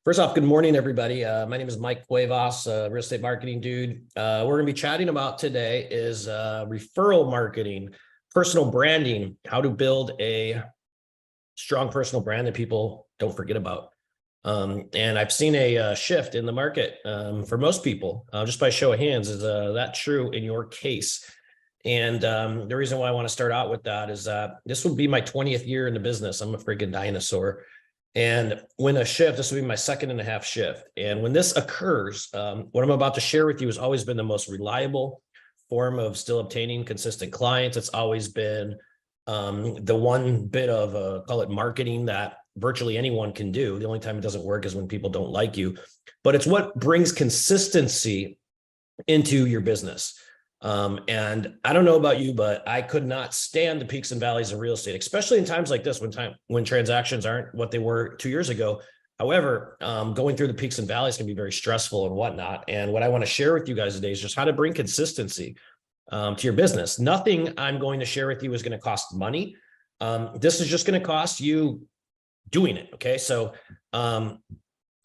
First off, good morning, everybody. My name is Mike Cuevas, real estate marketing dude. We're going to be chatting about today is referral marketing, personal branding, how to build a strong personal brand that people don't forget about. And I've seen a shift in the market for most people, just by show of hands. Is that true in your case? And the reason why I want to start out with that is that this will be my 20th year in the business. I'm a freaking dinosaur. And when a shift, this will be my second and a half shift. And when this occurs, what I'm about to share with you has always been the most reliable form of still obtaining consistent clients. It's always been the one bit of call it marketing that virtually anyone can do. The only time it doesn't work is when people don't like you, but it's what brings consistency into your business. And I don't know about you, but I could not stand the peaks and valleys of real estate, especially in times like this, when transactions aren't what they were 2 years ago. However, going through the peaks and valleys can be very stressful and whatnot. And what I want to share with you guys today is just how to bring consistency to your business. Nothing I'm going to share with you is going to cost money. This is just going to cost you doing it. Okay. So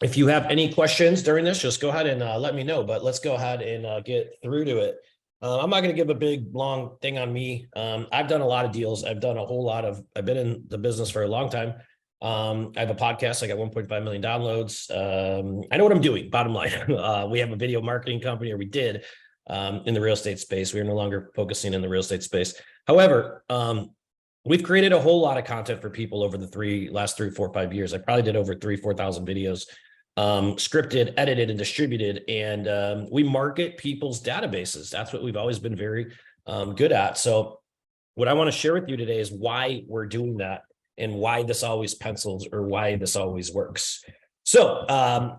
if you have any questions during this, just go ahead and let me know, but let's go ahead and get through to it. I'm not going to give a big, long thing on me. I've done a lot of deals. I've been in the business for a long time. I have a podcast. I got 1.5 million downloads. I know what I'm doing, bottom line. We have a video marketing company, or we did, in the real estate space. We're no longer focusing in the real estate space. However, we've created a whole lot of content for people over the last 3, 4, 5 years. I probably did over 4,000 videos. Scripted, edited, and distributed. And we market people's databases. That's what we've always been very good at. So what I want to share with you today is why we're doing that and why this always pencils, or why this always works. So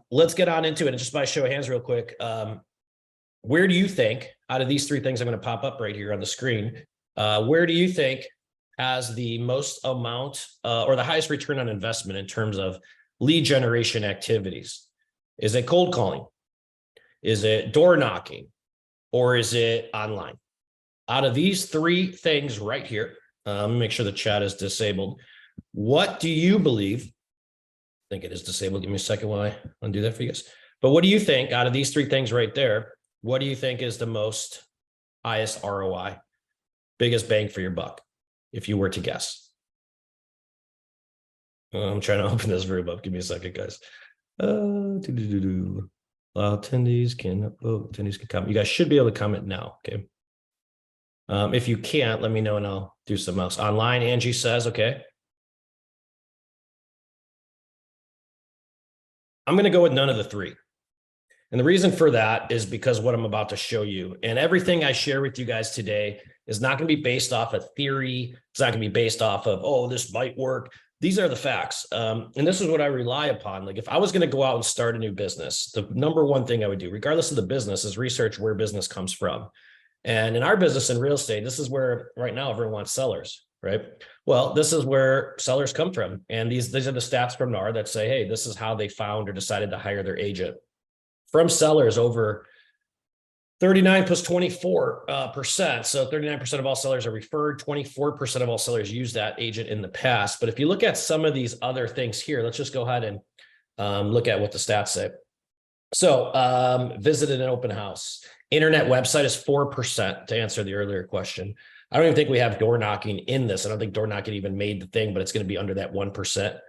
let's get on into it. And just by show of hands real quick, where do you think, out of these 3 things I'm going to pop up right here on the screen, where do you think has the most amount or the highest return on investment in terms of lead generation activities? Is it cold calling? Is it door knocking? Or is it online? Out of these 3 things right here, let me make sure the chat is disabled. What do you believe? I think it is disabled. Give me a second while I undo that for you guys. But what do you think out of these 3 things right there? What do you think is the most highest ROI, biggest bang for your buck, if you were to guess? I'm trying to open this room up. Give me a second, guys. Allow attendees can vote. Attendees can comment. You guys should be able to comment now. Okay. If you can't, let me know and I'll do something else. Online, Angie says, okay. I'm going to go with none of the 3. And the reason for that is because what I'm about to show you, and everything I share with you guys today is not going to be based off of theory. It's not going to be based off of, oh, this might work. These are the facts. And this is what I rely upon. Like, if I was going to go out and start a new business, the number one thing I would do, regardless of the business, is research where business comes from. And in our business in real estate, this is where right now everyone wants sellers, right? Well, this is where sellers come from. And these are the stats from NAR that say, hey, this is how they found or decided to hire their agent. From sellers, over 39 plus 24%. So 39% of all sellers are referred. 24% of all sellers use that agent in the past. But if you look at some of these other things here, let's just go ahead and look at what the stats say. So visited an open house. Internet website is 4%, to answer the earlier question. I don't even think we have door knocking in this. I don't think door knocking even made the thing, but it's going to be under that 1%.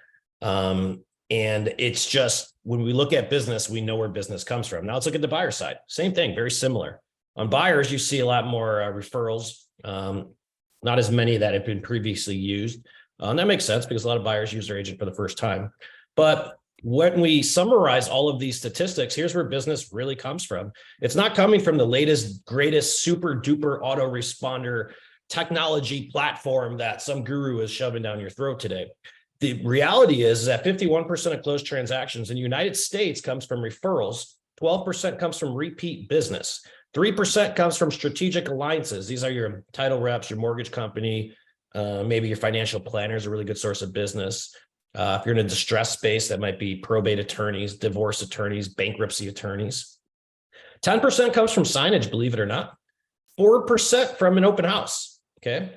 And it's just, when we look at business, we know where business comes from. Now let's look at the buyer side. Same thing, very similar. On buyers, you see a lot more referrals, not as many that have been previously used. And that makes sense because a lot of buyers use their agent for the first time. But when we summarize all of these statistics, here's where business really comes from. It's not coming from the latest, greatest, super duper autoresponder technology platform that some guru is shoving down your throat today. The reality is that 51% of closed transactions in the United States comes from referrals. 12% comes from repeat business. 3% comes from strategic alliances. These are your title reps, your mortgage company, maybe your financial planner is a really good source of business. If you're in a distress space, that might be probate attorneys, divorce attorneys, bankruptcy attorneys. 10% comes from signage, believe it or not. 4% from an open house. Okay.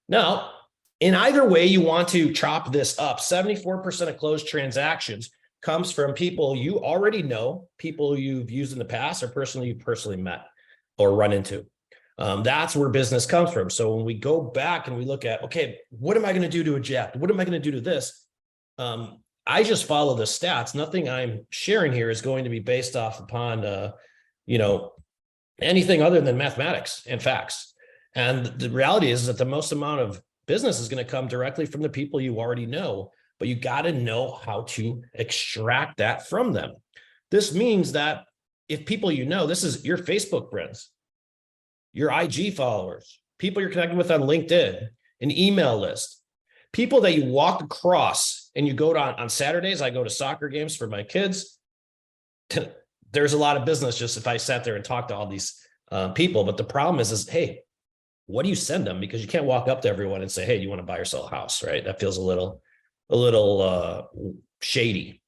Now, in either way you want to chop this up, 74% of closed transactions comes from people you already know, people you've used in the past, or personally you've personally met or run into. That's where business comes from. So when we go back and we look at, okay, what am I going to do to eject? What am I going to do to this? I just follow the stats. Nothing I'm sharing here is going to be based off upon, anything other than mathematics and facts. And the reality is that the most amount of business is going to come directly from the people you already know, but you got to know how to extract that from them. This means that if people this is your Facebook friends, your IG followers, people you're connected with on LinkedIn, an email list, people that you walk across and you go to on Saturdays. I go to soccer games for my kids. There's a lot of business just if I sat there and talked to all these people. But the problem is, hey, what do you send them? Because you can't walk up to everyone and say, hey, do you want to buy or sell a house, right? That feels a little shady.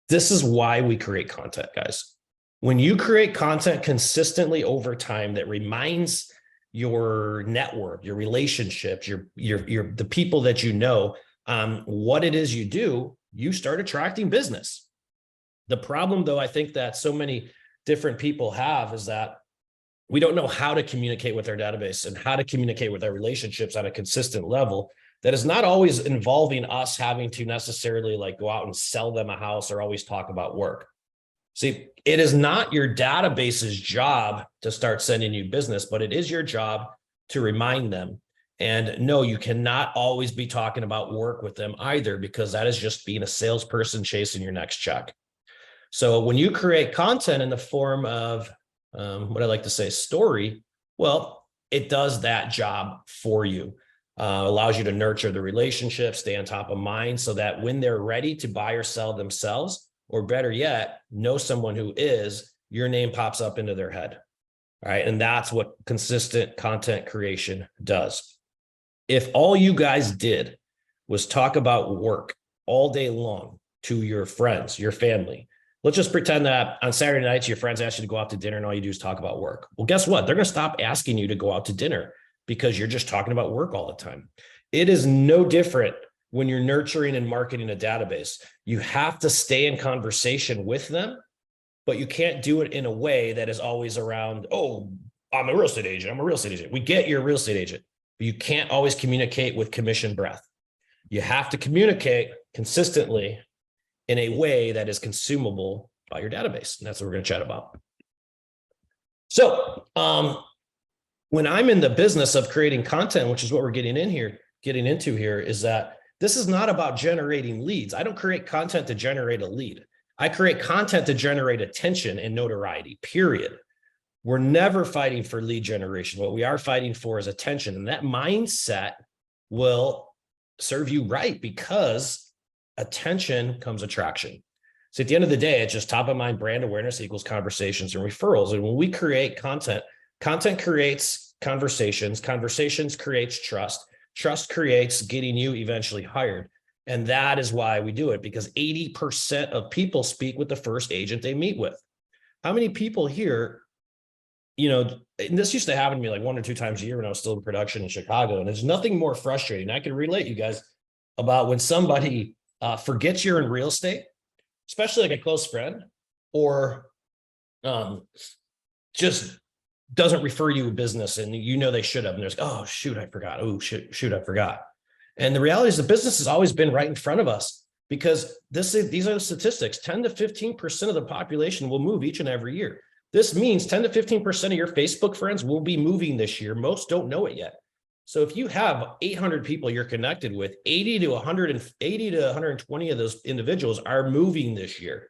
This is why we create content, guys. When you create content consistently over time that reminds your network, your relationships, your the people that you know, what it is you do, you start attracting business. The problem, though, I think that so many different people have is that we don't know how to communicate with our database and how to communicate with our relationships on a consistent level. That is not always involving us having to necessarily like go out and sell them a house or always talk about work. See, it is not your database's job to start sending you business, but it is your job to remind them. And no, you cannot always be talking about work with them either, because that is just being a salesperson chasing your next check. So when you create content in the form of what I like to say, story, well, it does that job for you. Allows you to nurture the relationship, stay on top of mind so that when they're ready to buy or sell themselves, or better yet, know someone who is, your name pops up into their head. All right. And that's what consistent content creation does. If all you guys did was talk about work all day long to your friends, your family, let's just pretend that on Saturday nights, your friends ask you to go out to dinner and all you do is talk about work. Well, guess what? They're going to stop asking you to go out to dinner because you're just talking about work all the time. It is no different when you're nurturing and marketing a database. You have to stay in conversation with them, but you can't do it in a way that is always around, oh, I'm a real estate agent. I'm a real estate agent. We get you're a real estate agent, but you can't always communicate with commission breath. You have to communicate consistently in a way that is consumable by your database. And that's what we're going to chat about. So when I'm in the business of creating content, which is what we're getting into here, is that this is not about generating leads. I don't create content to generate a lead. I create content to generate attention and notoriety, period. We're never fighting for lead generation. What we are fighting for is attention. And that mindset will serve you right, because attention comes attraction. So at the end of the day, it's just top of mind brand awareness equals conversations and referrals. And when we create content, content creates conversations, conversations creates trust, trust creates getting you eventually hired. And that is why we do it, because 80% of people speak with the first agent they meet with. How many people here, and this used to happen to me like 1 or 2 times a year when I was still in production in Chicago. And there's nothing more frustrating. I can relate you guys about when somebody forgets you're in real estate, especially like a close friend, or just doesn't refer you a business and they should have. And there's, oh, shoot, I forgot. Oh, shoot, I forgot. And the reality is the business has always been right in front of us, because these are the statistics. 10 to 15% of the population will move each and every year. This means 10 to 15% of your Facebook friends will be moving this year. Most don't know it yet. So if you have 800 people you're connected with, 80 to 120 of those individuals are moving this year.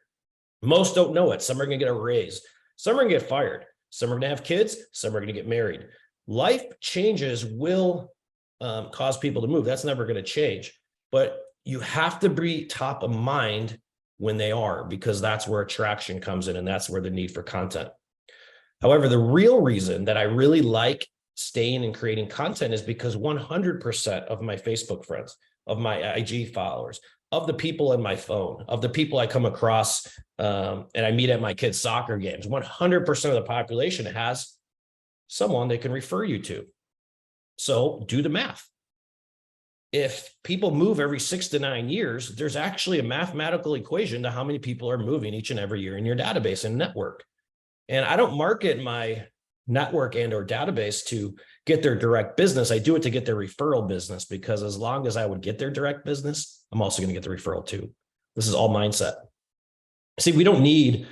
Most don't know it. Some are going to get a raise. Some are going to get fired. Some are going to have kids. Some are going to get married. Life changes will cause people to move. That's never going to change. But you have to be top of mind when they are, because that's where attraction comes in, and that's where the need for content. However, the real reason that I really like staying and creating content is because 100% of my Facebook friends, of my IG followers, of the people in my phone, of the people I come across and I meet at my kids' soccer games, 100% of the population has someone they can refer you to. So do the math. if people move every 6 to 9 years, there's actually a mathematical equation to how many people are moving each and every year in your database and network. And I don't market my network and or database to get their direct business. I do it to get their referral business, because as long as I would get their direct business, I'm also going to get the referral too. This is all mindset. See, we don't need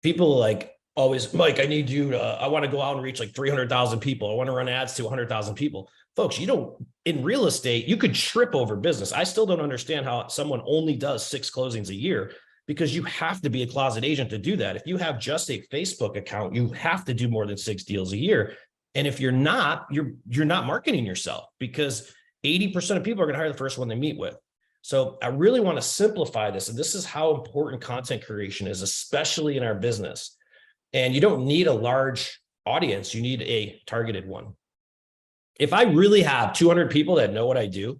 people like always, Mike, I need you to, I want to go out and reach like 300,000 people. I want to run ads to 100,000 people. Folks, you don't, in real estate, you could trip over business. I still don't understand how someone only does 6 closings a year, because you have to be a closet agent to do that. If you have just a Facebook account, you have to do more than 6 deals a year. And if you're not, you're not marketing yourself, because 80% of people are going to hire the first one they meet with. So I really want to simplify this. And this is how important content creation is, especially in our business. And you don't need a large audience. You need a targeted one. If I really have 200 people that know what I do,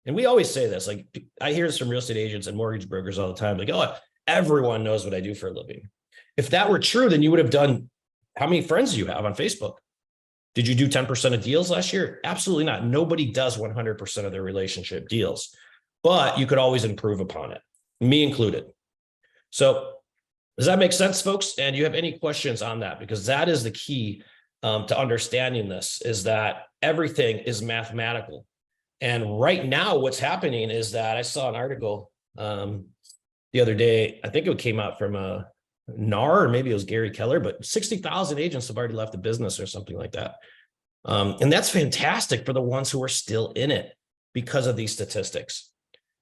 and we always say this, like I hear this from real estate agents and mortgage brokers all the time, like, oh, everyone knows what I do for a living. If that were true, then you would have done, how many friends do you have on Facebook? Did you do 10% of deals last year? Absolutely not. Nobody does 100% of their relationship deals, but you could always improve upon it, me included. So does that make sense, folks? And you have any questions on that? Because that is the key to understanding this, is that everything is mathematical. And right now, what's happening is that I saw an article the other day. I think it came out from NAR, or maybe it was Gary Keller, but 60,000 agents have already left the business or something like that. And that's fantastic for the ones who are still in it because of these statistics.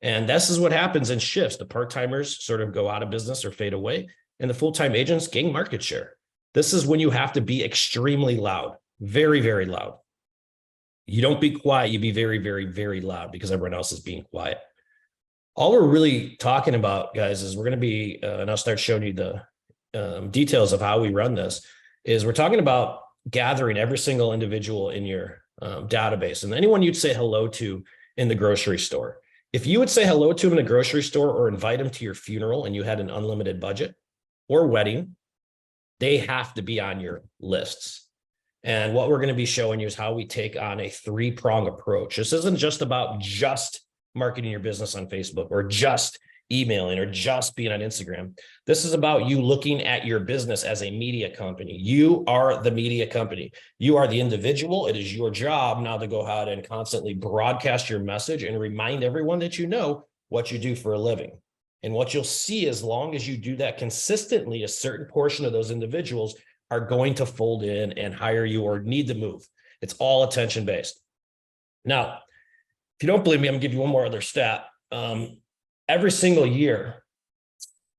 And this is what happens in shifts. The part-timers sort of go out of business or fade away, and the full-time agents gain market share. This is when you have to be extremely loud, very, very loud. You don't be quiet, you be very, very, very loud, because everyone else is being quiet. All we're really talking about, guys, is we're going to be, and I'll start showing you the details of how we run this, is we're talking about gathering every single individual in your database, and anyone you'd say hello to in the grocery store. If you would say hello to them in a grocery store or invite them to your funeral and you had an unlimited budget or wedding, they have to be on your lists. And what we're going to be showing you is how we take on a 3-prong approach. This isn't just about just marketing your business on Facebook or just emailing or just being on Instagram. This is about you looking at your business as a media company. You are the media company. You are the individual. It is your job now to go out and constantly broadcast your message and remind everyone that you know what you do for a living. And what you'll see, as long as you do that consistently, a certain portion of those individuals are going to fold in and hire you or need to move. It's all attention based. Now, if you don't believe me, I'm gonna give you one more other stat. Every single year,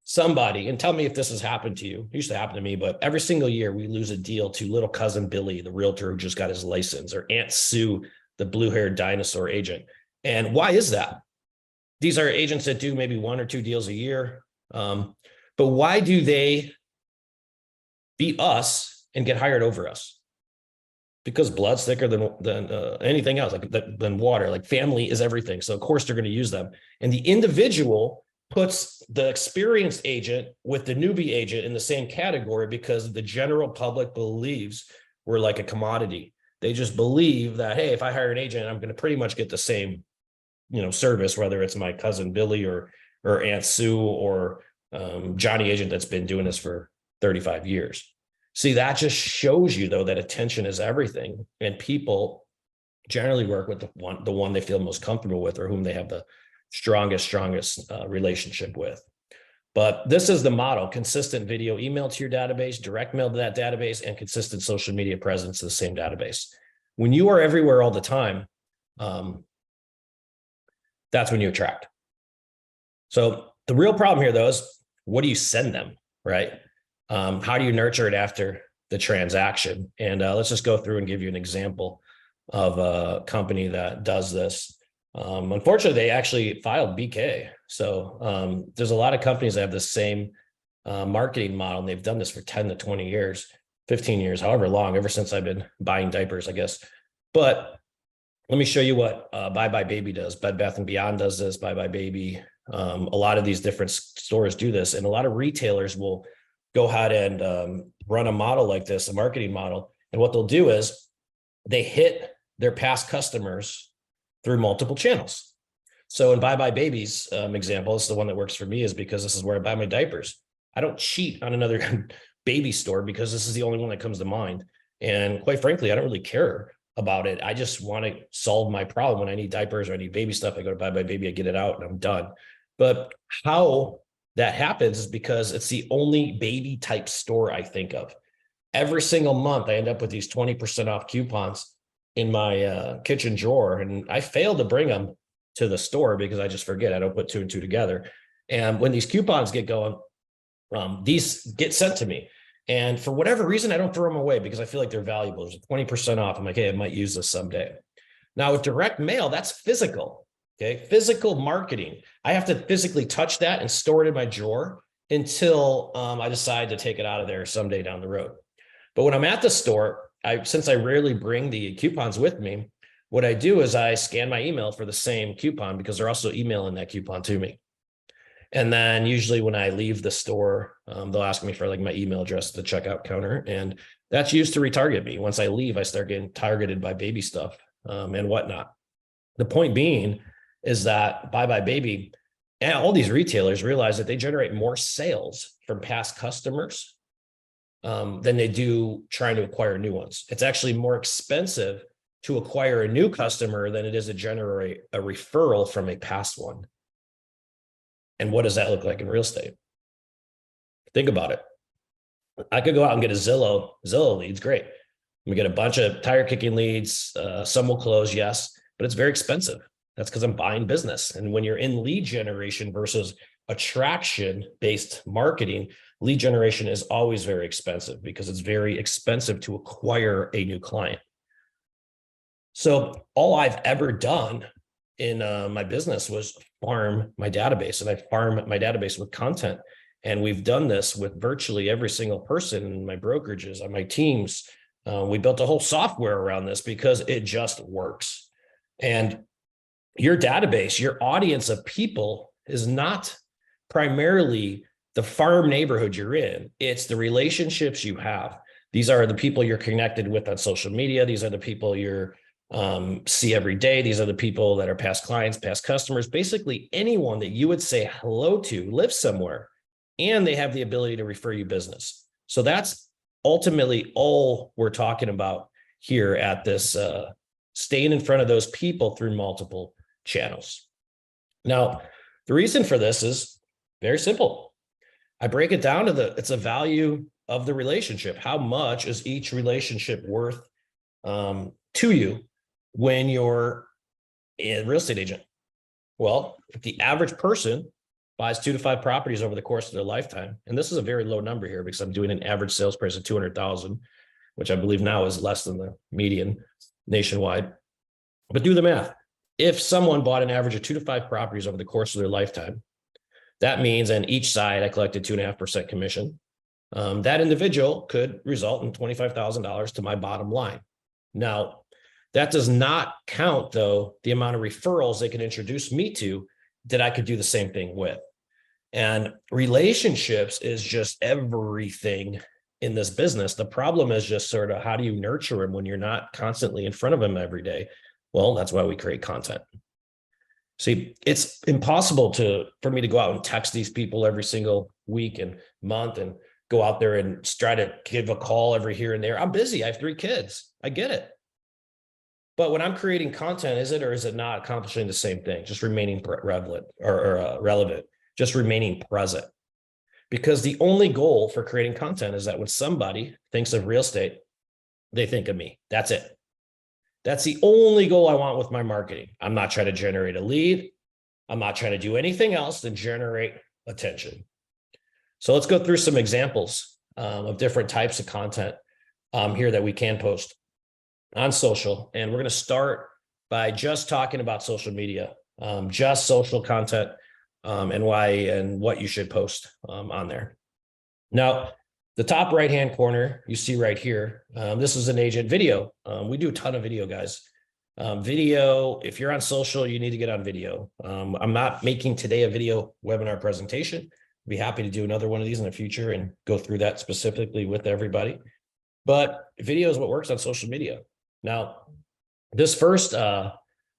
somebody, and tell me if this has happened to you, it used to happen to me, but every single year we lose a deal to little cousin Billy, the realtor who just got his license, or Aunt Sue, the blue-haired dinosaur agent. And why is that? These are agents that do maybe 1 or 2 deals a year. But why do they beat us and get hired over us? Because blood's thicker than anything else, than water. Like, family is everything. So of course they're going to use them. And the individual puts the experienced agent with the newbie agent in the same category, because the general public believes we're like a commodity. They just believe that, hey, if I hire an agent, I'm going to pretty much get the same, service, whether it's my cousin Billy or Aunt Sue or Johnny agent that's been doing this for 35 years. See, that just shows you, though, that attention is everything, and people generally work with the one they feel most comfortable with, or whom they have the strongest relationship with. But this is the model: consistent video email to your database, direct mail to that database, and consistent social media presence to the same database. When you are everywhere all the time, that's when you attract. So the real problem here, though, is what do you send them, right? How do you nurture it after the transaction? And let's just go through and give you an example of a company that does this. Unfortunately, they actually filed BK. So there's a lot of companies that have the same marketing model, and they've done this for 10 to 20 years, 15 years, however long, ever since I've been buying diapers, I guess. But let me show you what Bye Bye Baby does. Bed Bath & Beyond does this, Bye Bye Baby. A lot of these different stores do this, and a lot of retailers will go ahead and run a model like this, a marketing model. And what they'll do is they hit their past customers through multiple channels. So in Buy Buy Babies example, it's the one that works for me is because this is where I buy my diapers. I don't cheat on another baby store because this is the only one that comes to mind. And quite frankly, I don't really care about it. I just want to solve my problem. When I need diapers or I need baby stuff, I go to Buy Buy Baby, I get it out and I'm done. But how that happens is because it's the only baby type store I think of. Every single month, I end up with these 20% off coupons in my kitchen drawer, and I fail to bring them to the store because I just forget. I don't put two and two together. And when these coupons get going, these get sent to me. And for whatever reason, I don't throw them away because I feel like they're valuable. There's 20% off. I'm like, hey, I might use this someday. Now with direct mail, that's physical. Okay. Physical marketing. I have to physically touch that and store it in my drawer until I decide to take it out of there someday down the road. But when I'm at the store, since I rarely bring the coupons with me, what I do is I scan my email for the same coupon because they're also emailing that coupon to me. And then usually when I leave the store, they'll ask me for like my email address at the checkout counter. And that's used to retarget me. Once I leave, I start getting targeted by baby stuff and whatnot. The point being is that Buy Buy Baby and all these retailers realize that they generate more sales from past customers than they do trying to acquire new ones. It's actually more expensive to acquire a new customer than it is to generate a referral from a past one. And what does that look like in real estate? Think about it. I could go out and get a Zillow leads, great. We get a bunch of tire kicking leads. Some will close, yes, but it's very expensive. That's because I'm buying business. And when you're in lead generation versus attraction-based marketing, lead generation is always very expensive because it's very expensive to acquire a new client. So all I've ever done in my business was farm my database, and I farm my database with content. And we've done this with virtually every single person in my brokerages, on my teams. We built a whole software around this because it just works. And your database, your audience of people is not primarily the farm neighborhood you're in. It's the relationships you have. These are the people you're connected with on social media. These are the people you're see every day. These are the people that are past clients, past customers, basically anyone that you would say hello to lives somewhere, and they have the ability to refer you business. So that's ultimately all we're talking about here at this, staying in front of those people through multiple channels. Now, the reason for this is very simple. I break it down to it's a value of the relationship. How much is each relationship worth to you when you're a real estate agent? Well, if the average person buys 2 to 5 properties over the course of their lifetime, and this is a very low number here because I'm doing an average sales price of $200,000, which I believe now is less than the median nationwide. But do the math. If someone bought an average of 2 to 5 properties over the course of their lifetime, that means on each side I collected 2.5% commission. That individual could result in $25,000 to my bottom line. Now, that does not count, though, the amount of referrals they can introduce me to that I could do the same thing with. And relationships is just everything in this business. The problem is just sort of how do you nurture them when you're not constantly in front of them every day? Well, that's why we create content. See, it's impossible for me to go out and text these people every single week and month and go out there and try to give a call every here and there. I'm busy. I have 3 kids. I get it. But when I'm creating content, is it or is it not accomplishing the same thing? Just remaining relevant relevant, just remaining present. Because the only goal for creating content is that when somebody thinks of real estate, they think of me. That's it. That's the only goal I want with my marketing. I'm not trying to generate a lead. I'm not trying to do anything else than generate attention. So let's go through some examples of different types of content here that we can post on social. And we're going to start by just talking about social media, just social content, and why and what you should post on there. Now, the top right-hand corner you see right here, this is an agent video. We do a ton of video, guys. Video, if you're on social, you need to get on video. I'm not making today a video webinar presentation. I'd be happy to do another one of these in the future and go through that specifically with everybody. But video is what works on social media. Now, this first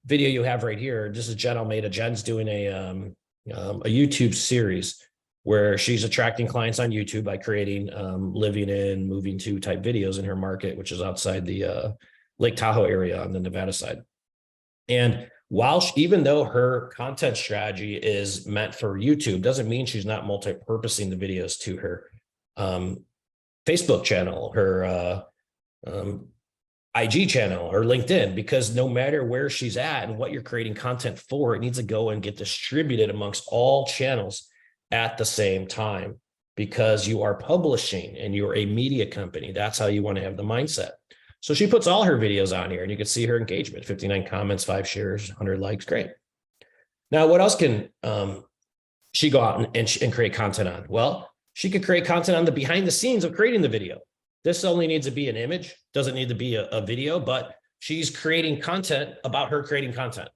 video you have right here, this is Jen Almeida. Jen's doing a YouTube series where she's attracting clients on YouTube by creating living in, moving to type videos in her market, which is outside the Lake Tahoe area on the Nevada side. And while even though her content strategy is meant for YouTube, doesn't mean she's not multi-purposing the videos to her Facebook channel, her IG channel, or LinkedIn, because no matter where she's at and what you're creating content for, it needs to go and get distributed amongst all channels at the same time, because you are publishing and you're a media company. That's how you want to have the mindset. So she puts all her videos on here and you can see her engagement, 59 comments, 5 shares, 100 likes. Great. Now, what else can she go out and create content on? Well, she could create content on the behind the scenes of creating the video. This only needs to be an image, doesn't need to be a video, but she's creating content about her creating content.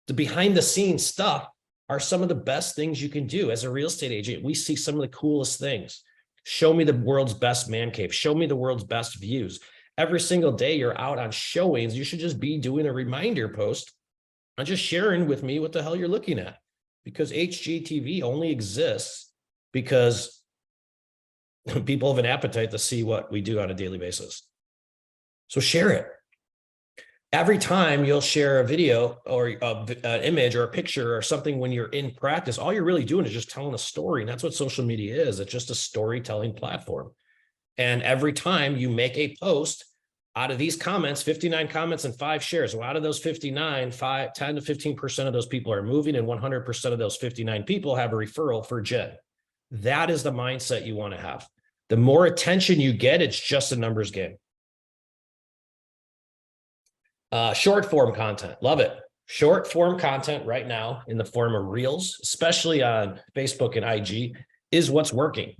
The behind the scenes stuff are some of the best things you can do as a real estate agent. We see some of the coolest things. Show me the world's best man cave. Show me the world's best views. Every single day you're out on showings, you should just be doing a reminder post and just sharing with me what the hell you're looking at. Because HGTV only exists because people have an appetite to see what we do on a daily basis. So share it. Every time you'll share a video or an image or a picture or something when you're in practice, all you're really doing is just telling a story. And that's what social media is. It's just a storytelling platform. And every time you make a post out of these comments, 59 comments and 5 shares, well, out of those 59, 10 to 15% of those people are moving, and 100% of those 59 people have a referral for Jen. That is the mindset you want to have. The more attention you get, it's just a numbers game. Short form content, love it. Short form content right now in the form of reels, especially on Facebook and IG, is what's working.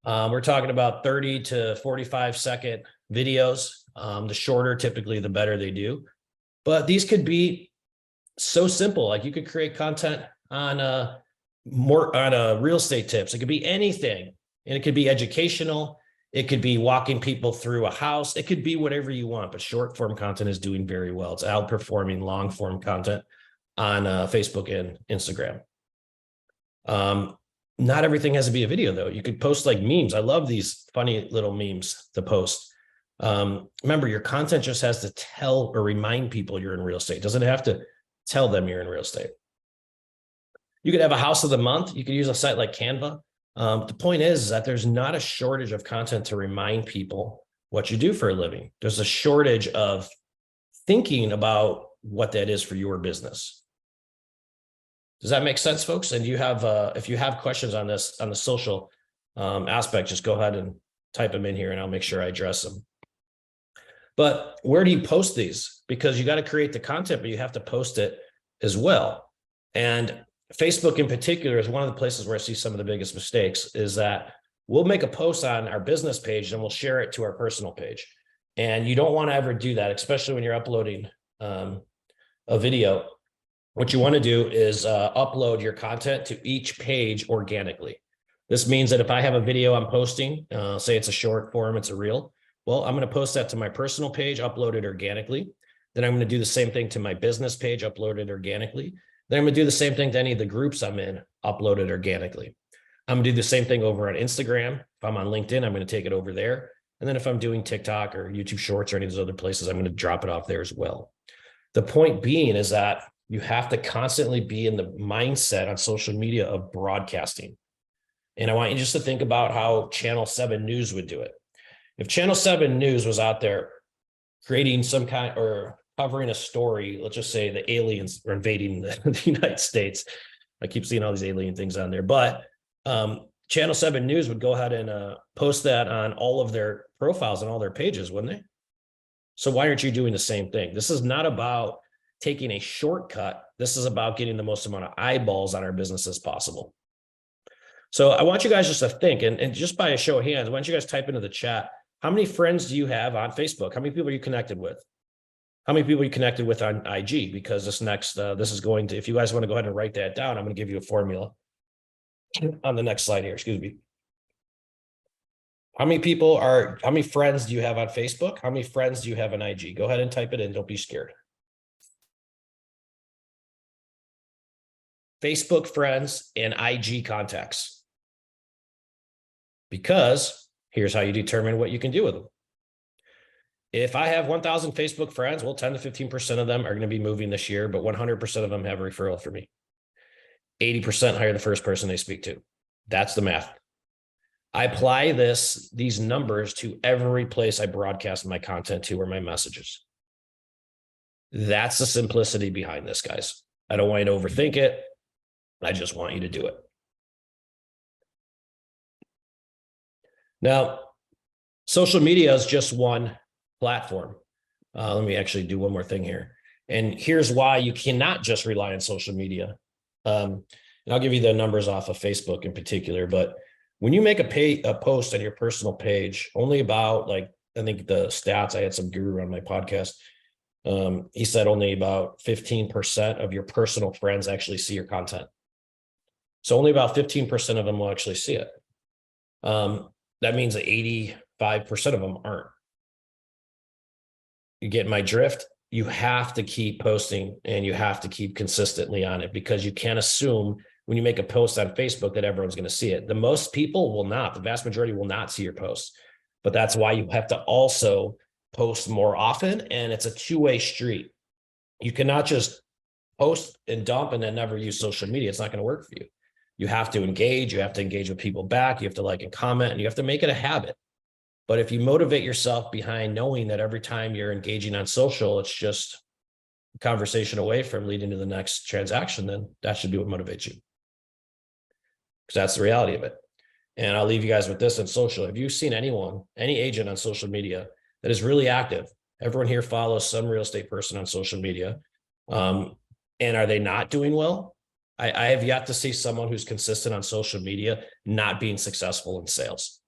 We're talking about 30 to 45 second videos. The shorter, typically, the better they do. But these could be so simple. Like you could create content on real estate tips. It could be anything, and it could be educational. It could be walking people through a house. It could be whatever you want, but short form content is doing very well. It's outperforming long form content on Facebook and Instagram. Not everything has to be a video though. You could post like memes. I love these funny little memes to post. Remember, your content just has to tell or remind people you're in real estate. It doesn't have to tell them you're in real estate. You could have a house of the month. You could use a site like Canva. The point is that there's not a shortage of content to remind people what you do for a living. There's a shortage of thinking about what that is for your business. Does that make sense, folks? And you have, if you have questions on this, on the social aspect, just go ahead and type them in here and I'll make sure I address them. But where do you post these? Because you got to create the content, but you have to post it as well. And Facebook in particular is one of the places where I see some of the biggest mistakes, is that we'll make a post on our business page and we'll share it to our personal page. And you don't want to ever do that, especially when you're uploading a video. What you want to do is upload your content to each page organically. This means that if I have a video I'm posting, say it's a short form, it's a reel, well, I'm going to post that to my personal page, upload it organically. Then I'm going to do the same thing to my business page, upload it organically. Then I'm going to do the same thing to any of the groups I'm in, upload it organically. I'm going to do the same thing over on Instagram. If I'm on LinkedIn, I'm going to take it over there. And then if I'm doing TikTok or YouTube Shorts or any of those other places, I'm going to drop it off there as well. The point being is that you have to constantly be in the mindset on social media of broadcasting. And I want you just to think about how Channel 7 News would do it. If Channel 7 News was out there creating some kind or covering a story, let's just say the aliens are invading the United States. I keep seeing all these alien things on there, but Channel 7 News would go ahead and post that on all of their profiles and all their pages, wouldn't they? So why aren't you doing the same thing? This is not about taking a shortcut. This is about getting the most amount of eyeballs on our business as possible. So I want you guys just to think, and just by a show of hands, why don't you guys type into the chat, how many friends do you have on Facebook? How many people are you connected with? How many people are you connected with on IG? Because this next, this is going to, if you guys want to go ahead and write that down, I'm going to give you a formula on the next slide here, excuse me. How many friends do you have on Facebook? How many friends do you have on IG? Go ahead and type it in. Don't be scared. Facebook friends, and IG contacts. Because here's how you determine what you can do with them. If I have 1,000 Facebook friends, well, 10 to 15% of them are going to be moving this year, but 100% of them have a referral for me. 80% hire the first person they speak to. That's the math. I apply these numbers to every place I broadcast my content to or my messages. That's the simplicity behind this, guys. I don't want you to overthink it. I just want you to do it. Now, social media is just one platform. Let me actually do one more thing here. And here's why you cannot just rely on social media. And I'll give you the numbers off of Facebook in particular, but when you make a post on your personal page, only about, like, I think the stats, I had some guru on my podcast. He said only about 15% of your personal friends actually see your content. So only about 15% of them will actually see it. That means that 85% of them aren't. You get my drift? You have to keep posting and you have to keep consistently on it, because you can't assume when you make a post on Facebook that everyone's going to see it. The most people will not, the vast majority will not see your posts, but that's why you have to also post more often. And it's a two-way street. You cannot just post and dump and then never use social media. It's not going to work for you. You have to engage. You have to engage with people back. You have to like and comment, and you have to make it a habit. But if you motivate yourself behind knowing that every time you're engaging on social, it's just a conversation away from leading to the next transaction, then that should be what motivates you. Because that's the reality of it. And I'll leave you guys with this on social. Have you seen anyone, any agent on social media that is really active? Everyone here follows some real estate person on social media. And are they not doing well? I have yet to see someone who's consistent on social media not being successful in sales.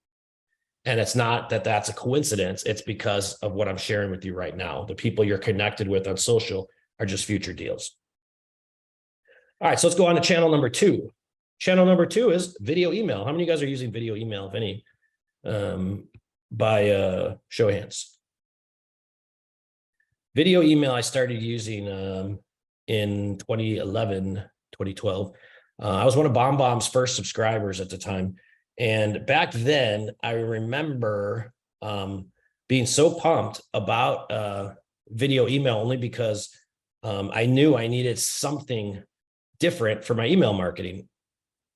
And it's not that that's a coincidence. It's because of what I'm sharing with you right now. The people you're connected with on social are just future deals. All right, so let's go on to channel number 2. Channel number 2 is video email. How many of you guys are using video email, if any, by show of hands? Video email I started using in 2011, 2012. I was one of BombBomb's first subscribers at the time. And back then, I remember being so pumped about video email only because I knew I needed something different for my email marketing.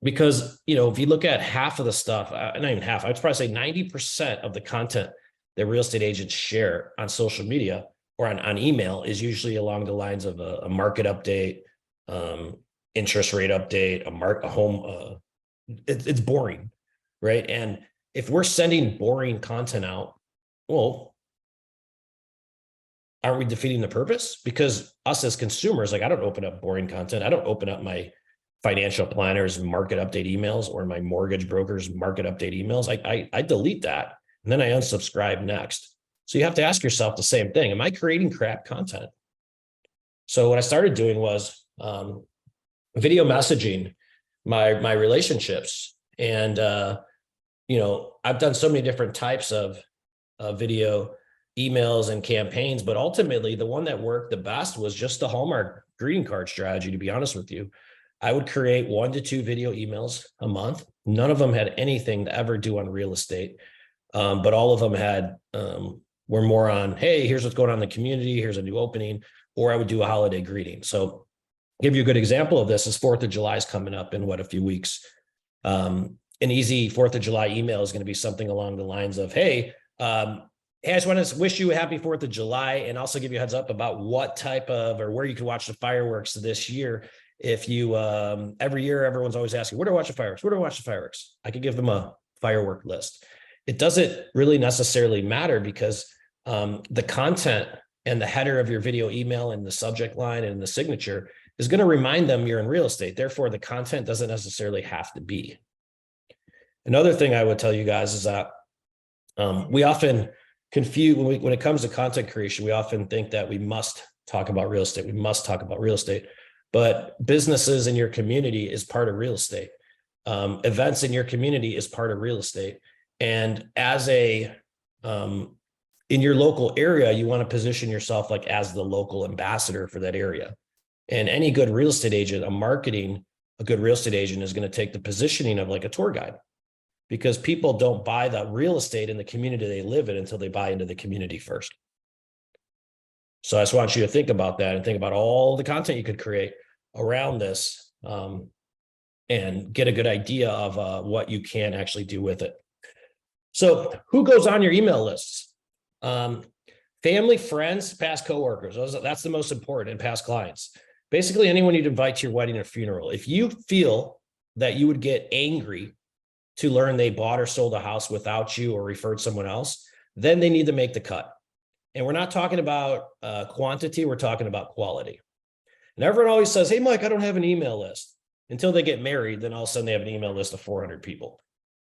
Because, you know, if you look at half of the stuff, not even half, I'd probably say 90% of the content that real estate agents share on social media or on email is usually along the lines of a market update, interest rate update, a home. It's boring, right? And if we're sending boring content out, well, aren't we defeating the purpose? Because us as consumers, like, I don't open up boring content. I don't open up my financial planners market update emails or my mortgage broker's market update emails. I delete that and then I unsubscribe next. So you have to ask yourself the same thing. Am I creating crap content? So what I started doing was video messaging my relationships. And, you know, I've done so many different types of video emails and campaigns, but ultimately the one that worked the best was just the Hallmark greeting card strategy, to be honest with you. I would create 1 to 2 video emails a month. None of them had anything to ever do on real estate, but all of them had were more on, hey, here's what's going on in the community. Here's a new opening, or I would do a holiday greeting. So give you a good example of this is 4th of July is coming up in a few weeks. An easy 4th of July email is going to be something along the lines of, hey, I just want to wish you a happy 4th of July and also give you a heads up about what type of or where you can watch the fireworks this year. If you, every year, everyone's always asking, where do I watch the fireworks? Where do I watch the fireworks? I could give them a firework list. It doesn't really necessarily matter because the content and the header of your video email and the subject line and the signature is going to remind them you're in real estate. Therefore, the content doesn't necessarily have to be. Another thing I would tell you guys is that we often confuse, when it comes to content creation, we often think that we must talk about real estate. We must talk about real estate. But businesses in your community is part of real estate. Events in your community is part of real estate. And as in your local area, you want to position yourself like as the local ambassador for that area. And any good real estate agent, a marketing a good real estate agent is going to take the positioning of like a tour guide, because people don't buy the real estate in the community they live in until they buy into the community first. So I just want you to think about that and think about all the content you could create around this, and get a good idea of what you can actually do with it. So who goes on your email lists? Family, friends, past coworkers. That's the most important, and past clients. Basically, anyone you'd invite to your wedding or funeral. If you feel that you would get angry to learn they bought or sold a house without you or referred someone else, then they need to make the cut. And we're not talking about quantity, we're talking about quality. And everyone always says, hey, Mike, I don't have an email list. Until they get married, then all of a sudden they have an email list of 400 people,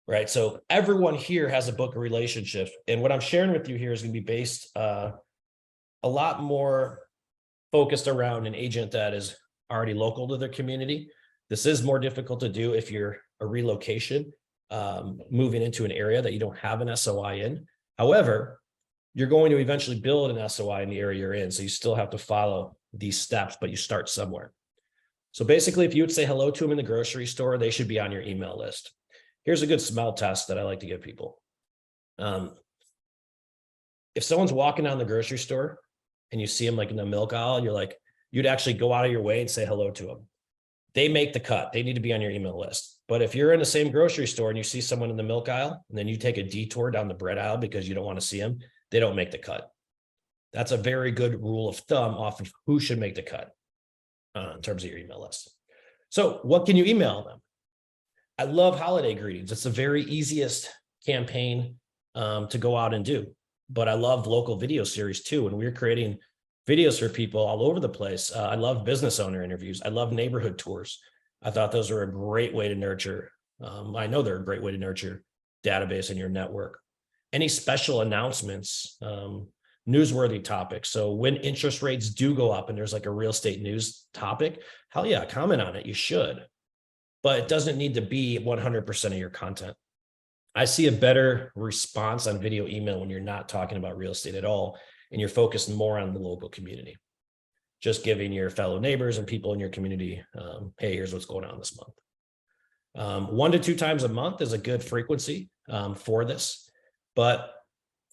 right? So everyone here has a book of relationships. And what I'm sharing with you here is going to be based a lot more focused around an agent that is already local to their community. This is more difficult to do if you're a relocation, moving into an area that you don't have an SOI in. However, you're going to eventually build an SOI in the area you're in. So you still have to follow these steps, but you start somewhere. So basically, if you would say hello to them in the grocery store, they should be on your email list. Here's a good smell test that I like to give people. If someone's walking down the grocery store and you see them like in the milk aisle, you'd actually go out of your way and say hello to them. They make the cut. They need to be on your email list. But if you're in the same grocery store and you see someone in the milk aisle and then you take a detour down the bread aisle because you don't want to see them, they don't make the cut. That's a very good rule of thumb off of who should make the cut in terms of your email list. So what can you email them? I love holiday greetings. It's the very easiest campaign to go out and do. But I love local video series too. And we're creating videos for people all over the place. I love business owner interviews. I love neighborhood tours. I thought those are a great way to nurture. I know they're a great way to nurture database in your network. Any special announcements, newsworthy topics. So when interest rates do go up and there's like a real estate news topic, hell yeah, comment on it. You should, but it doesn't need to be 100% of your content. I see a better response on video email when you're not talking about real estate at all and you're focused more on the local community. Just giving your fellow neighbors and people in your community, hey, here's what's going on this month. 1 to 2 times a month is a good frequency for this. But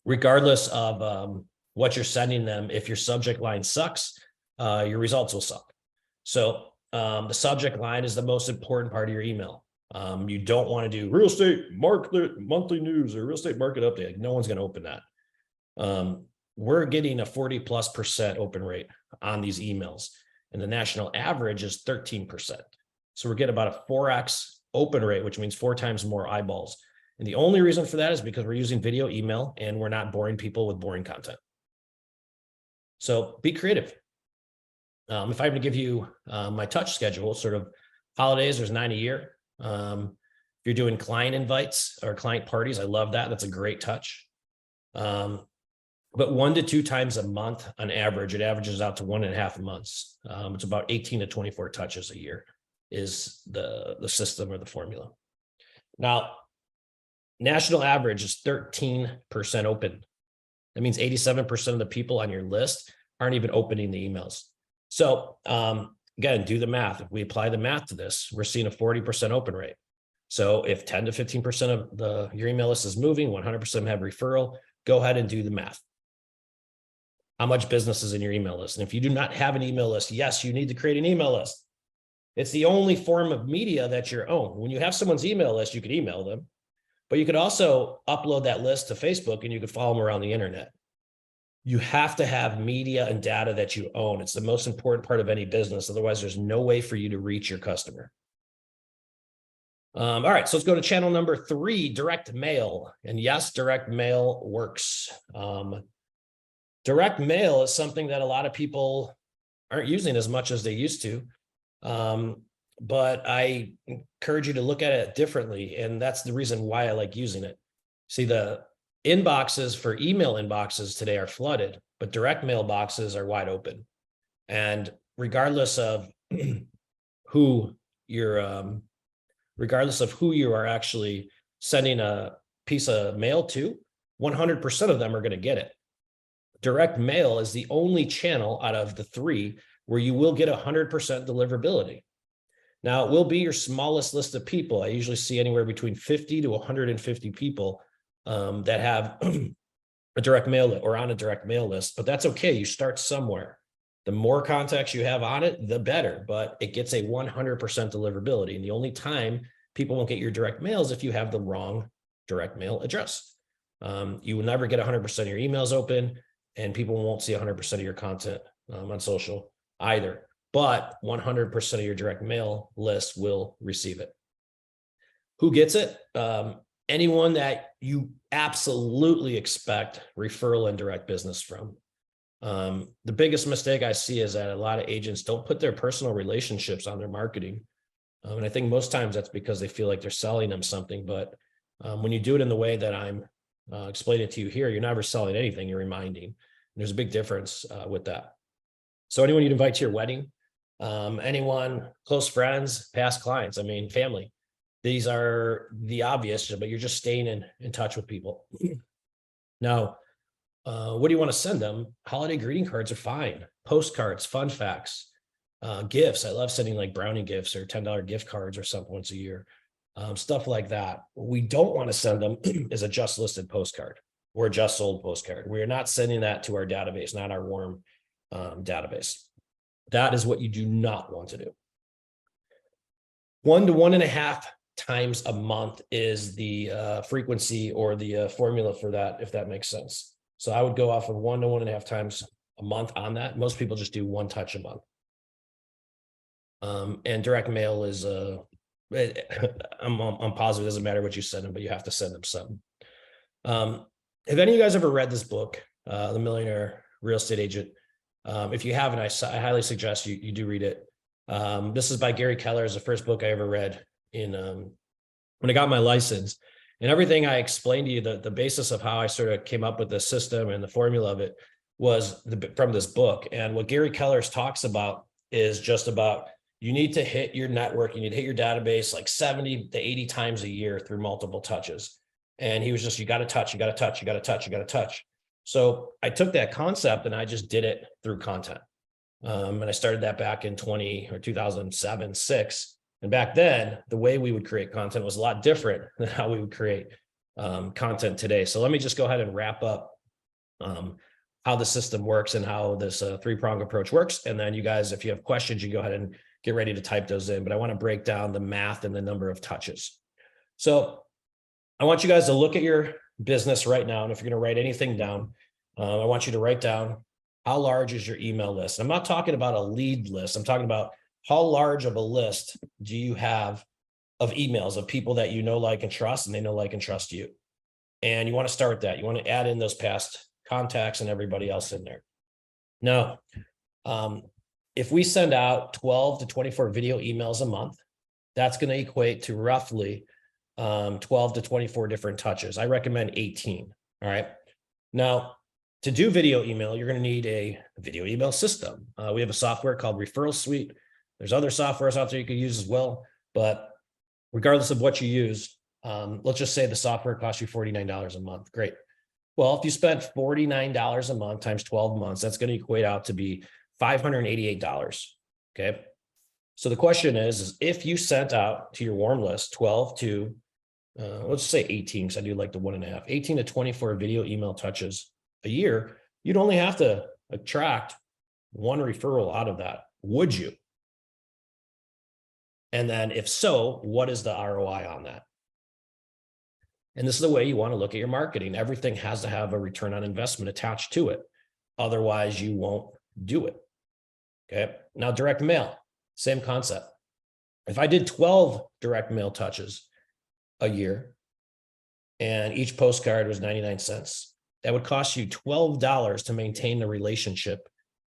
regardless of what you're sending them, if your subject line sucks, your results will suck. So the subject line is the most important part of your email. You don't want to do real estate market monthly news or real estate market update. Like, no one's going to open that. We're getting a 40+% open rate on these emails, and the national average is 13%. So we're getting about a 4x open rate, which means 4 times more eyeballs. And the only reason for that is because we're using video email and we're not boring people with boring content. So be creative. If I were to give you my touch schedule, sort of holidays, there's 9 a year. If you're doing client invites or client parties, I love that. That's a great touch. But 1 to 2 times a month on average, it averages out to 1.5 months. It's about 18 to 24 touches a year is the system or the formula. Now, national average is 13% open. That means 87% of the people on your list aren't even opening the emails. So again, do the math. If we apply the math to this, we're seeing a 40% open rate. So if 10 to 15% of your email list is moving, 100% of them have referral, go ahead and do the math. How much business is in your email list? And if you do not have an email list, yes, you need to create an email list. It's the only form of media that you own. When you have someone's email list, you could email them, but you could also upload that list to Facebook and you could follow them around the internet. You have to have media and data that you own. It's the most important part of any business. Otherwise, there's no way for you to reach your customer. All right, so let's go to channel number 3, direct mail. And yes, direct mail works. Direct mail is something that a lot of people aren't using as much as they used to. But I encourage you to look at it differently. And that's the reason why I like using it. See, the inboxes for email inboxes today are flooded, but direct mail boxes are wide open. And regardless of who you are actually sending a piece of mail to, 100% of them are going to get it. Direct mail is the only channel out of the 3 where you will get 100% deliverability. Now, it will be your smallest list of people. I usually see anywhere between 50 to 150 people that have a direct mail or on a direct mail list, but that's okay. You start somewhere. The more contacts you have on it, the better, but it gets a 100% deliverability. And the only time people won't get your direct mail is if you have the wrong direct mail address. You will never get 100% of your emails open, and people won't see 100% of your content on social either, but 100% of your direct mail list will receive it. Who gets it? Anyone that you absolutely expect referral and direct business from. The biggest mistake I see is that a lot of agents don't put their personal relationships on their marketing. And I think most times that's because they feel like they're selling them something. But when you do it in the way that I'm explaining it to you here, you're never selling anything, you're reminding. And there's a big difference with that. So anyone you'd invite to your wedding, anyone, close friends, past clients, I mean, family. These are the obvious, but you're just staying in touch with people. Now, what do you want to send them? Holiday greeting cards are fine. Postcards, fun facts, gifts. I love sending like brownie gifts or $10 gift cards or something once a year. Stuff like that. What we don't want to send them is a just listed postcard or a just sold postcard. We are not sending that to our database, not our warm database. That is what you do not want to do. 1 to 1.5 times a month is the frequency or the formula for that, if that makes sense. So I would go off of 1 to 1.5 times a month on that. Most people just do 1 touch a month. And direct mail is, I'm positive it doesn't matter what you send them, but you have to send them something. Have any of you guys ever read this book, The Millionaire Real Estate Agent? If you haven't, I highly suggest you do read it. This is by Gary Keller. It's the first book I ever read when I got my license. And everything I explained to you, the basis of how I sort of came up with the system and the formula of it was from this book. And what Gary Keller talks about is just about, you need to hit your network, you need to hit your database like 70 to 80 times a year through multiple touches. And he was just, you got to touch, you got to touch, you got to touch, you got to touch. So I took that concept and I just did it through content. And I started that back in 2007, 6. And back then, the way we would create content was a lot different than how we would create content today. So let me just go ahead and wrap up how the system works and how this 3-prong approach works. And then you guys, if you have questions, you go ahead and get ready to type those in. But I want to break down the math and the number of touches. So I want you guys to look at your business right now. And if you're going to write anything down, I want you to write down, how large is your email list? I'm not talking about a lead list. I'm talking about how large of a list do you have of emails of people that you know, like, and trust, and they know, like, and trust you. And you want to start that. You want to add in those past contacts and everybody else in there. Now, if we send out 12 to 24 video emails a month, that's going to equate to roughly 12 to 24 different touches. I recommend 18. All right. Now, to do video email, you're going to need a video email system. We have a software called Referral Suite. There's other softwares out there you could use as well, but regardless of what you use, let's just say the software costs you $49 a month. Great. Well, if you spent $49 a month times 12 months, that's going to equate out to be $588. Okay. So the question is if you sent out to your warm list 12 to, let's say 18, because I do like the 1.5, 18 to 24 video email touches a year, you'd only have to attract 1 referral out of that. Would you? And then if so, what is the ROI on that? And this is the way you want to look at your marketing. Everything has to have a return on investment attached to it. Otherwise, you won't do it. Okay. Now, direct mail, same concept. If I did 12 direct mail touches a year and each postcard was 99 cents, that would cost you $12 to maintain the relationship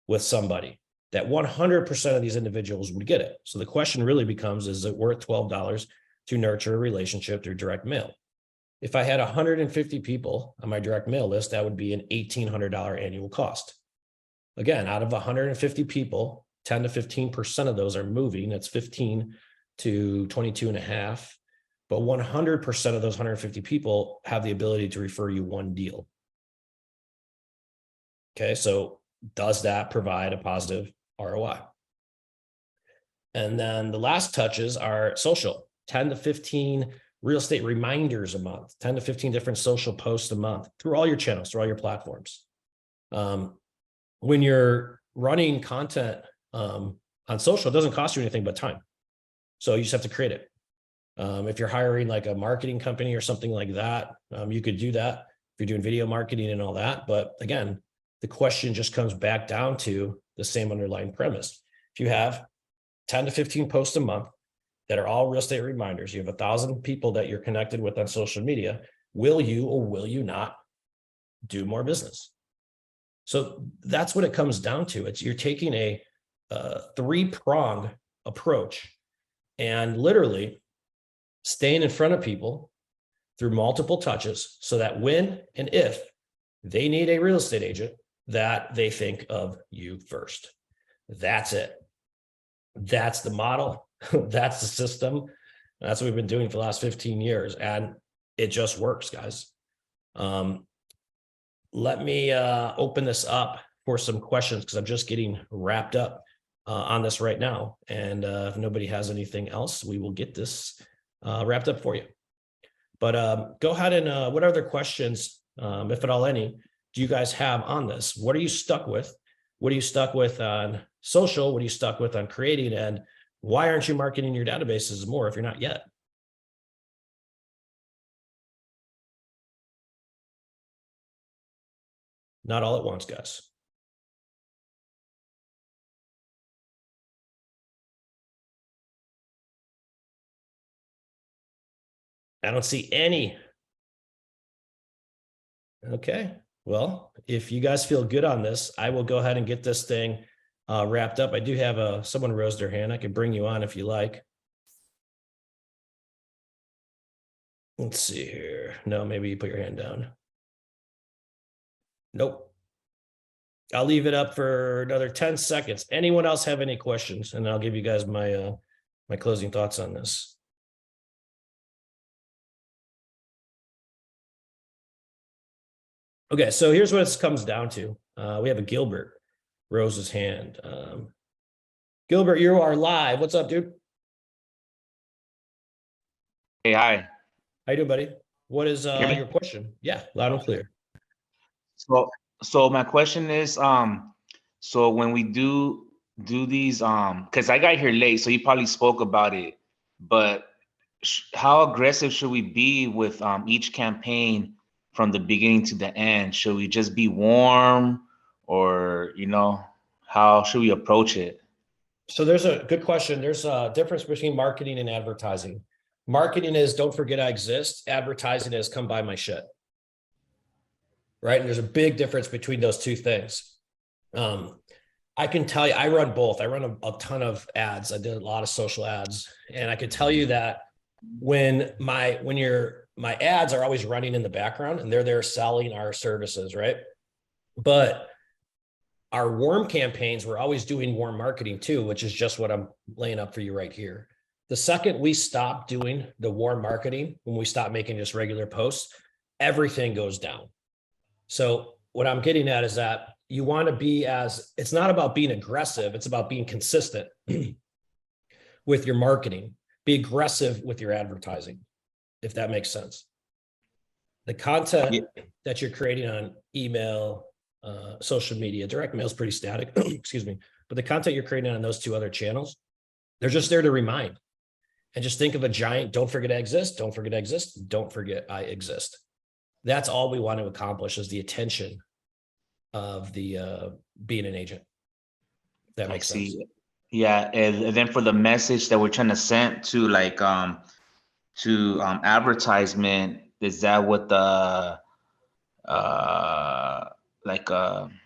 with somebody. That 100% of these individuals would get it. So the question really becomes, is it worth $12 to nurture a relationship through direct mail? If I had 150 people on my direct mail list, that would be an $1,800 annual cost. Again, out of 150 people, 10 to 15% of those are moving. That's 15 to 22.5. But 100% of those 150 people have the ability to refer you 1 deal. Okay, so does that provide a positive ROI? And then the last touches are social, 10 to 15 real estate reminders a month, 10 to 15 different social posts a month through all your channels, through all your platforms. When you're running content on social, it doesn't cost you anything but time. So you just have to create it. If you're hiring like a marketing company or something like that, you could do that if you're doing video marketing and all that. But again, the question just comes back down to the same underlying premise. If you have 10 to 15 posts a month that are all real estate reminders, you have 1,000 people that you're connected with on social media, will you or will you not do more business? So that's what it comes down to. It's you're taking a three-pronged approach and literally staying in front of people through multiple touches so that when and if they need a real estate agent, that they think of you first. That's it. That's the model. That's the system. That's what we've been doing for the last 15 years. And it just works, guys. Let me open this up for some questions because I'm just getting wrapped up on this right now. And if nobody has anything else, we will get this wrapped up for you. But go ahead and what other questions, if at all any, do you guys have on this? What are you stuck with? What are you stuck with on social? What are you stuck with on creating? And why aren't you marketing your databases more if you're not yet? Not all at once, guys. I don't see any. Okay. Well, if you guys feel good on this, I will go ahead and get this thing wrapped up. I do have someone raised their hand. I can bring you on if you like. Let's see here. No, maybe you put your hand down. Nope. I'll leave it up for another 10 seconds. Anyone else have any questions? And I'll give you guys my my closing thoughts on this. Okay, so here's what it comes down to. We have a Gilbert Rose's hand. Gilbert, you are live. What's up, dude? Hey, hi. How you doing, buddy? What is Hear me? your question? Yeah, loud and clear. So, so my question is, so when we do these, because I got here late, so you probably spoke about it, but how aggressive should we be with each campaign from the beginning to the end? Should we just be warm, or how should we approach it? So there's a good question. There's a difference between marketing and advertising. Marketing is don't forget I exist. Advertising is come buy my shit. Right? And there's a big difference between those two things. I can tell you, I run both. I run a ton of ads. I did a lot of social ads, and I could tell you that when my ads are always running in the background and they're there selling our services, right? But our warm campaigns, we're always doing warm marketing too, which is just what I'm laying up for you right here. The second we stop doing the warm marketing, when we stop making just regular posts, everything goes down. So what I'm getting at is that you want to be it's not about being aggressive. It's about being consistent with your marketing. Be aggressive with your advertising, if that makes sense. The content that you're creating on email, social media, direct mail is pretty static, excuse me. But the content you're creating on those two other channels, they're just there to remind. And just think of a giant, don't forget I exist, don't forget I exist, don't forget I exist. That's all we want to accomplish is the attention of the being an agent. That makes sense. Yeah, and then for the message that we're trying to send to advertisement, is that what the I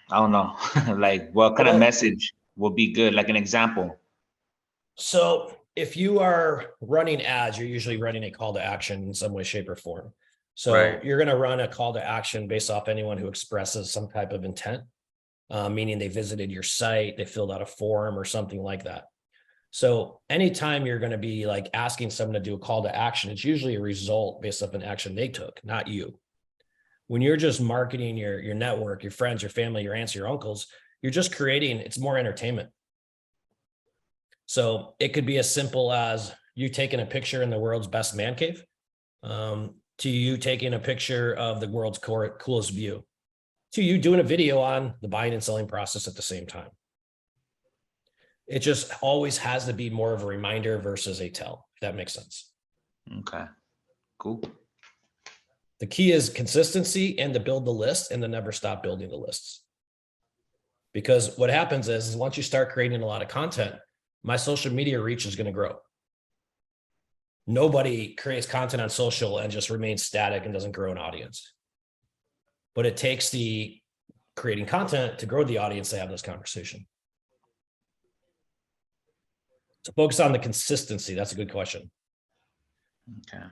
don't know, like what kind of message would be good? Like an example. So if you are running ads, you're usually running a call to action in some way, shape, or form. So you're going to run a call to action based off anyone who expresses some type of intent, meaning they visited your site, they filled out a form or something like that. So anytime you're going to be like asking someone to do a call to action, it's usually a result based off an action they took, not you. When you're just marketing your network, your friends, your family, your aunts, your uncles, you're just creating, it's more entertainment. So it could be as simple as you taking a picture in the world's best man cave, to you taking a picture of the world's coolest view, to you doing a video on the buying and selling process at the same time. It just always has to be more of a reminder versus a tell, if that makes sense. Okay, cool. The key is consistency and to build the list and to never stop building the lists. Because what happens is once you start creating a lot of content, my social media reach is going to grow. Nobody creates content on social and just remains static and doesn't grow an audience. But it takes the creating content to grow the audience to have this conversation. So focus on the consistency. That's a good question. Okay.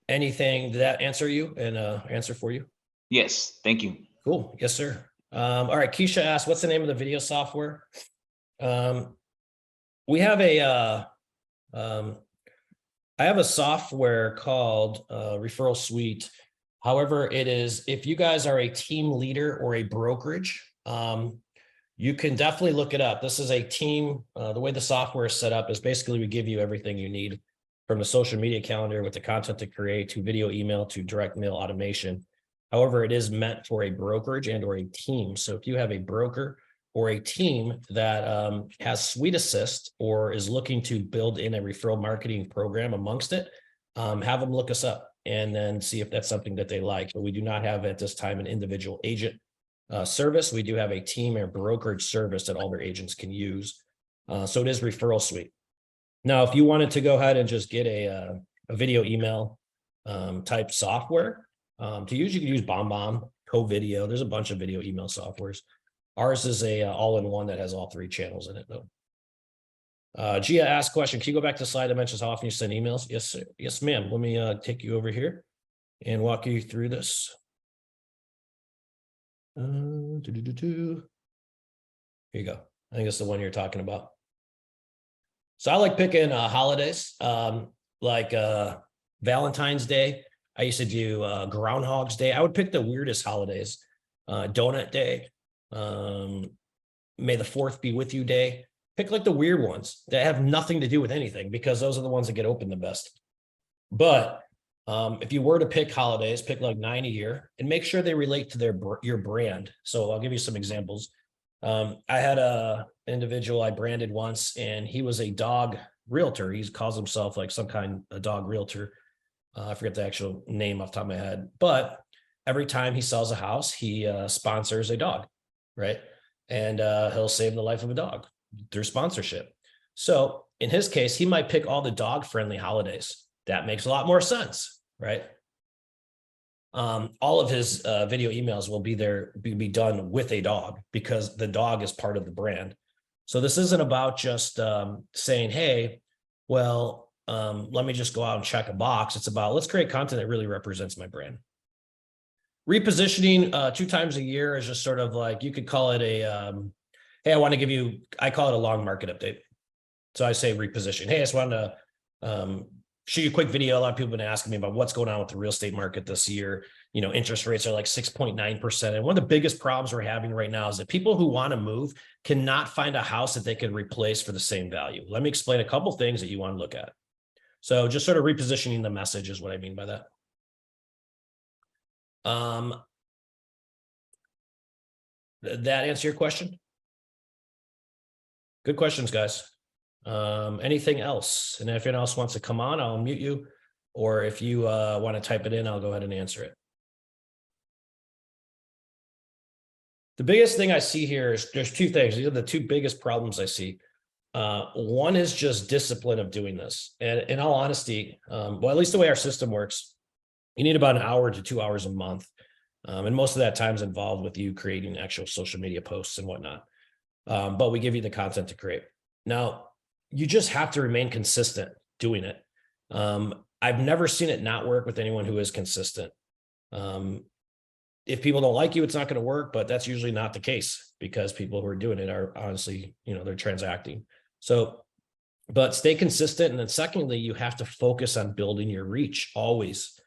Anything, did that answer you and answer for you? Yes, thank you. Cool. Yes, sir. All right. Keisha asked, what's the name of the video software? We have I have a software called Referral Suite. However, it is, if you guys are a team leader or a brokerage, you can definitely look it up. This is a team. The way the software is set up is basically we give you everything you need, from the social media calendar with the content to create, to video email, to direct mail automation. However, it is meant for a brokerage and or a team. So if you have a broker or a team that has Suite Assist or is looking to build in a referral marketing program amongst it, have them look us up and then see if that's something that they like. But we do not have at this time an individual agent service. We do have a team or brokerage service that all their agents can use. So it is Referral Suite. Now, if you wanted to go ahead and just get a video email type software to use, you can use BombBomb, CoVideo. There's a bunch of video email softwares. Ours is a all-in-one that has all 3 channels in it, though. Gia asked question, can you go back to slide dimensions, how often you send emails? Yes, sir. Yes, ma'am. Let me take you over here and walk you through this. Here you go. I think it's the one you're talking about. So I like picking holidays, like Valentine's Day. I used to do Groundhog's Day. I would pick the weirdest holidays. Donut Day, May the 4th be with you Day. Pick like the weird ones that have nothing to do with anything, because those are the ones that get open the best. But if you were to pick holidays, pick like 9 a year and make sure they relate to your brand. So I'll give you some examples. I had a individual I branded once, and he was a dog realtor. He calls himself like some kind of dog realtor. I forget the actual name off the top of my head, but every time he sells a house, he sponsors a dog, right? And he'll save the life of a dog through sponsorship. So in his case, he might pick all the dog friendly holidays. That makes a lot more sense, right? All of his video emails will be done with a dog, because the dog is part of the brand. So this isn't about just saying, hey, well, let me just go out and check a box. It's about, let's create content that really represents my brand. Repositioning 2 times a year is just sort of like, you could call it a, hey, I call it a long market update. So I say reposition. Hey, I just wanted to show you a quick video. A lot of people have been asking me about what's going on with the real estate market this year. You know, interest rates are like 6.9%. And one of the biggest problems we're having right now is that people who want to move cannot find a house that they can replace for the same value. Let me explain a couple things that you want to look at. So just sort of repositioning the message is what I mean by that. That answer your question? Good questions, guys. Anything else? And if anyone else wants to come on, I'll mute you. Or if you want to type it in, I'll go ahead and answer it. The biggest thing I see here is there's 2 things. These are the 2 biggest problems I see. One is just discipline of doing this. And in all honesty, well, at least the way our system works, you need about an hour to 2 hours a month. And most of that time is involved with you creating actual social media posts and whatnot. But we give you the content to create. Now, you just have to remain consistent doing it. I've never seen it not work with anyone who is consistent. If people don't like you, it's not going to work, but that's usually not the case, because people who are doing it are honestly, they're transacting. So, but stay consistent. And then secondly, you have to focus on building your reach always.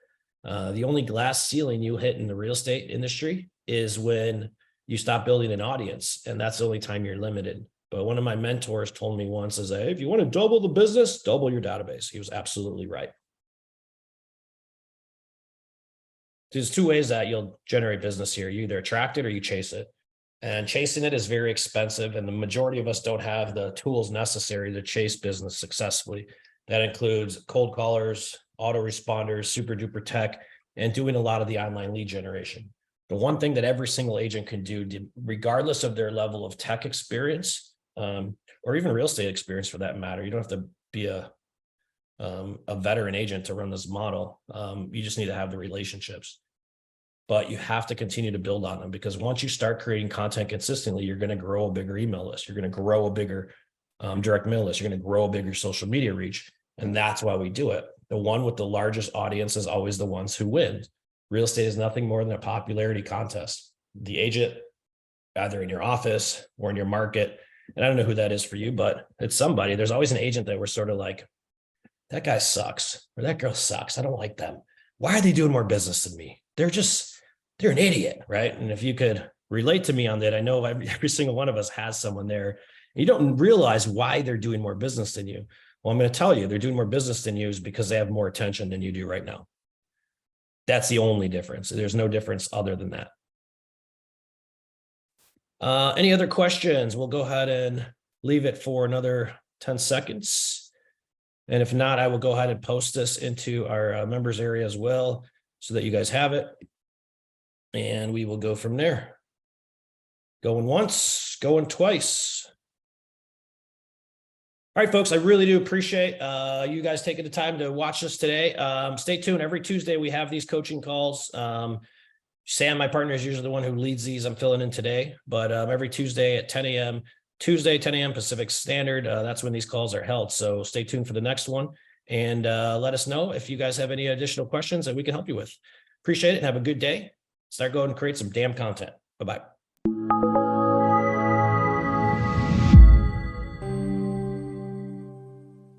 The only glass ceiling you hit in the real estate industry is when you stop building an audience, and that's the only time you're limited. But one of my mentors told me once is, hey, if you want to double the business, double your database. He was absolutely right. There's two ways that you'll generate business here. You either attract it or you chase it. And chasing it is very expensive. And the majority of us don't have the tools necessary to chase business successfully. That includes cold callers, autoresponders, super duper tech, and doing a lot of the online lead generation. The one thing that every single agent can do, regardless of their level of tech experience, or even real estate experience for that matter, you don't have to be a veteran agent to run this model. You just need to have the relationships, but you have to continue to build on them, because once you start creating content consistently, you're going to grow a bigger email list. You're going to grow a bigger direct mail list. You're going to grow a bigger social media reach. And that's why we do it. The one with the largest audience is always the ones who win. Real estate is nothing more than a popularity contest. The agent, either in your office or in your market, and I don't know who that is for you, but it's somebody. There's always an agent that we're sort of like, that guy sucks, or that girl sucks. I don't like them. Why are they doing more business than me? They're an idiot, right? And if you could relate to me on that, I know every single one of us has someone there. You don't realize why they're doing more business than you. Well, I'm going to tell you, they're doing more business than you is because they have more attention than you do right now. That's the only difference. There's no difference other than that. Any other questions? We'll go ahead and leave it for another 10 seconds. And if not, I will go ahead and post this into our members area as well, so that you guys have it. And we will go from there. Going once, going twice. All right, folks, I really do appreciate you guys taking the time to watch this today. Stay tuned. Every Tuesday, we have these coaching calls. Sam, my partner, is usually the one who leads these. I'm filling in today, but every Tuesday at 10 a.m., Tuesday, 10 a.m. Pacific Standard, that's when these calls are held. So stay tuned for the next one, and let us know if you guys have any additional questions that we can help you with. Appreciate it, and have a good day. Start going and create some damn content. Bye-bye.